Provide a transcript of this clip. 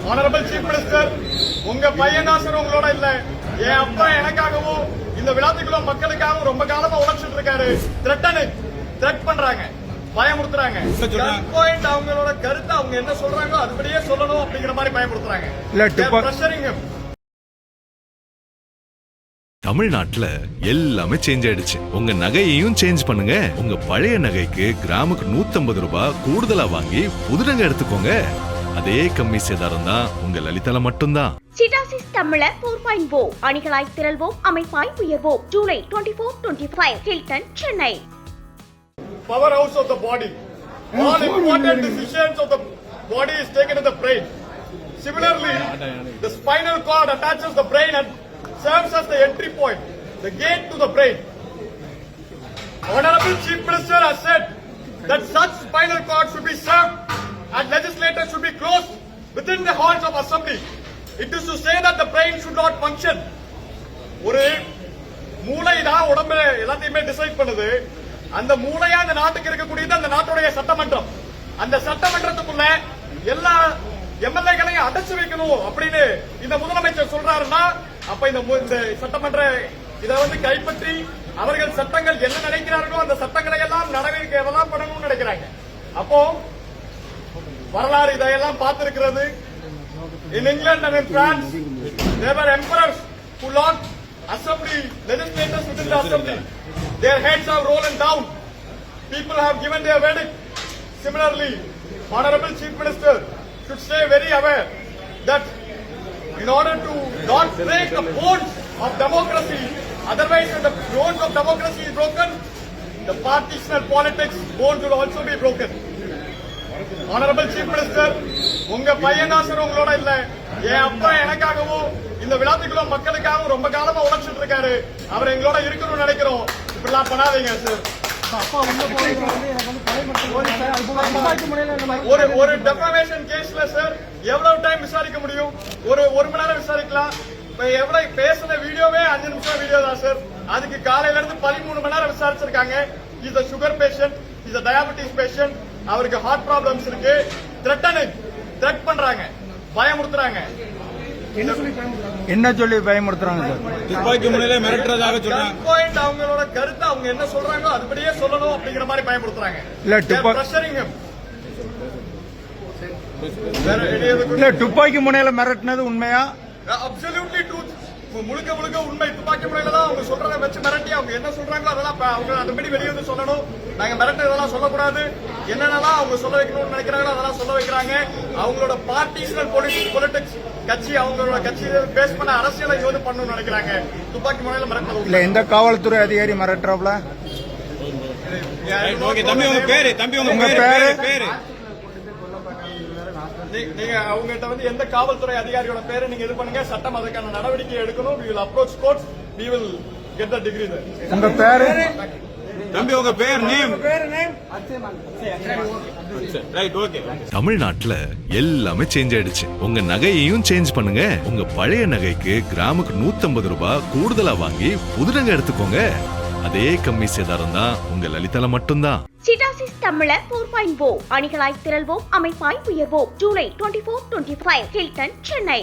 Honorable Chief Minister, உங்க பையன் தான் சார் உங்களோட இல்ல. என் அப்பா எனக்காகவும் இந்த விளாத்திக்குள்ள மக்களுக்காகவும் ரொம்ப காலமா உழைச்சிட்டு இருக்காரு. த்ரெட் பண்றாங்க, பயமுறுத்துறாங்க. பாயிண்ட் அவங்களோட கருத்தை அவங்க என்ன சொல்றாங்க அதுபடியே சொல்லணும் அப்படிங்கிற மாதிரி பயமுறுத்துறாங்க. தமிழ்நாட்டுல எல்லாமே சேஞ்ச் ஆயிடுச்சு. உங்க நகையையும் சேஞ்ச் பண்ணுங்க. உங்க பழைய நகைக்கு கிராமுக்கு 150 ரூபாய் கூடுதலா வாங்கி புது நகை எடுத்துக்கோங்க. அதே கம்மி சேதாரம் தான் உங்க லலிதால மட்டும்தான். சிட்டாசிஸ் தமிழர் 4.0 அணிகளாய் திரள்வோம், அமைப்பாய் உயர்வோம். ஜூலை 24-25 Hilton, Chennai. Power house of the body. All important decisions of the body is taken in the brain. Similarly, the spinal cord attaches the brain and serves as the entry point, the gate to the brain. Honorable Chief Minister has said that such spinal cord should be served and legislators should be closed within the halls of assembly. It is to say that the brain should not function. ஒரு மூளை தான் உடம்புல எல்லாத்தையுமே decide பண்ணுது. அந்த மூளையா அந்த நாட்டுக்கு இருக்கக்கூடியது அந்த நாட்டுடைய சட்டமன்றம். அந்த சட்டமன்றத்துக்குள்ள எல்லா எம்எல்ஏக்களையும் அடைச்சு வைக்கணும் அப்படின்னு இந்த முதலமைச்சர் சொல்றாருன்னா அப்ப இந்த சட்டமன்ற இதை கைப்பற்றி அவர்கள் சட்டங்கள் என்ன நினைக்கிறார்களோ அந்த சட்டங்களை எல்லாம் நடவடிக்கையெல்லாம் பண்ணணும்னு நினைக்கிறாங்க. அப்போ வரலாறு இதையெல்லாம் பார்த்திருக்கிறது. In England and in France, there were emperors who locked assembly, legislators within the assembly. Their heads have rolled down. People have given their verdict. Similarly, Honorable Chief Minister should stay very aware that in order to not break the bones of democracy, otherwise when the bones of democracy is broken, the partitional politics bones will also be broken. Honorable Chief Minister, உங்க பையன் தான் sir உங்களோட இல்ல. என் அப்பா எனக்காகவும் இந்த விளாத்திக்குள்ள மக்களுக்காகவும் ரொம்ப காலமா உழைச்சிட்டு இருக்காரு. அவர் எங்களோட இருக்கணும்னு நினைக்கிறோம். இப்படிலாம் பண்ணாதீங்க சார். ஒரு டெஃபமேஷன் கேஸ்ல சார் எவ்வளவு டைம் விசாரிக்க முடியும்? ஒரு மணி நேரம் விசாரிக்கலாம். எவ்வளவு பேசுன வீடியோவே 5 நிமிஷம் வீடியோ தான் சார். அதுக்கு காலையில இருந்து 13 மணி நேரம் விசாரிச்சிருக்காங்க. Is a sugar patient, is a diabetes patient. அவருக்கு ஹார்ட் ப்ராப்ளம்ஸ் இருக்கு. த்ரெட் பண்றாங்க, பயமுறுத்துறாங்க. என்ன சொல்லி பயமுறுத்துறாங்க சார்? துப்பாக்கி முனையில மிரட்டுறதாக சொல்றாங்க. பாயிண்ட் அவங்களோட கருத்தை அவங்க என்ன சொல்றாங்க அதுபடியே சொல்லணும் அப்படிங்கிற மாதிரி பயமுறுத்துறாங்க. இல்ல துப்பாக்கி முனையில மிரட்டினது உண்மையா? Absolutely truth. முழுக்க உண்மை. துப்பாக்கி முறையில தான் அவங்க சொல்றதை வச்சு மிரட்டி அவங்க என்ன சொல்றாங்களோ அதெல்லாம் அவங்க அதுபடி வெளியே வந்து சொல்லணும். நாங்க மிரட்டுறதெல்லாம் சொல்லக்கூடாது. என்னென்னலாம் அவங்க சொல்ல வைக்கணும்னு நினைக்கிறாங்களோ அதெல்லாம் சொல்ல வைக்கிறாங்க. அவங்களோட பார்ட்டிஷனல் பொலிட்டிக்ஸ் கட்சி அவங்களோட கட்சியை பேஸ் பண்ண அரசியலை இது பண்ணணும்னு நினைக்கிறாங்க. துப்பாக்கி முறையில மிரட்டுறது இல்ல. எந்த காவல்துறை அதிகாரி மிரட்டுறாப்ல? தம்பி உங்க பேரு நீங்க அவங்ககிட்ட எந்த காவல்துறை அதிகாரியோட பேரை நீங்க இது பண்ணுங்க. சட்டம் அதுக்கான நடவடிக்கை எடுக்கணும். we will approach courts, we will get the degree there. உங்க பேரு? தம்பி உங்க பேர் நேம்? Right, okay. தமிழ்நாட்டுல எல்லாமே சேஞ்ச் ஆயிடுச்சு. உங்க நகையையும் சேஞ்ச் பண்ணுங்க. உங்க பழைய நகைக்கு கிராமுக்கு 150 ரூபாய் கூடுதலா வாங்கி புது நகை எடுத்துக்கோங்க. அதே கம்மி சேதாரம் தான் உங்க லலிதால மட்டும்தான். சிட்டாசிஸ் தமிழர் 4.0 அணிகளாய் திரள்வோம், அமைப்பாய் உயர்வோம். ஜூலை 24-25 ஹில்டன், சென்னை.